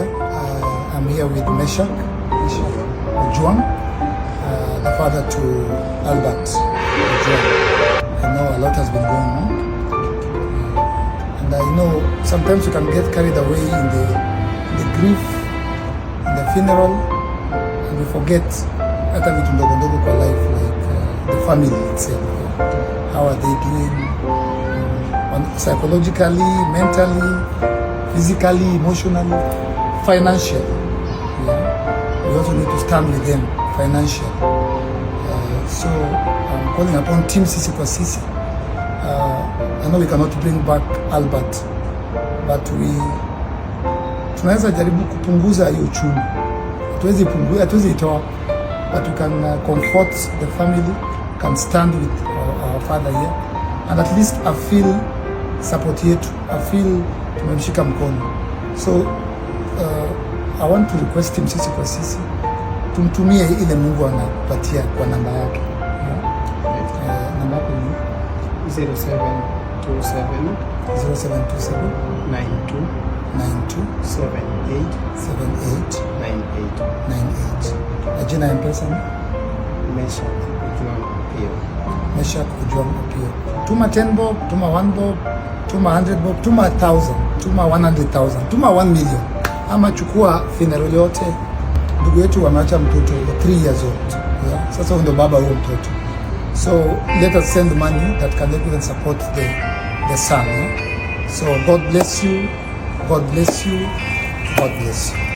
here. I'm here with Meshach Ojwang, the father to Albert Ojwang. I know a lot has been going on, and I know sometimes you can get carried away in the grief, in the funeral, and we forget hata vitu ndogo ndogo kwa life, like the family itself. How are they doing psychologically, mentally, physically, emotionally, financially? Yeah. We also need to stand with them financially. So I'm calling upon Team Sisi kwa Sisi. I know we cannot bring back Albert, but tunaweza jaribu kupunguza hiyo uchungu. Hatuwezi itoa, but we can comfort the family, can stand with our father here, and at least I feel support yetu, I feel tumemshika mkono. So I want to request Team Sisi kwa Sisi tumtumie ile Mungu anapatia kwa namba yake. Namba yako ni 0727 92 78 98. Na jina ya M-Pesa ni Meshach Ojwang Opiyo. Meshach Ojwang Opiyo. Tuma 10 bob, tuma 1 bob, tuma 100 bob, tuma 1,000, tuma 100,000, tuma 1 million. Ama chukua funeral yote. Ndugu yetu wameacha mtoto 3 years old. Yeah? Sasa ndo baba huyo mtoto. So let us send money that can even support the son. Yeah? So God bless you. God bless you. God bless you.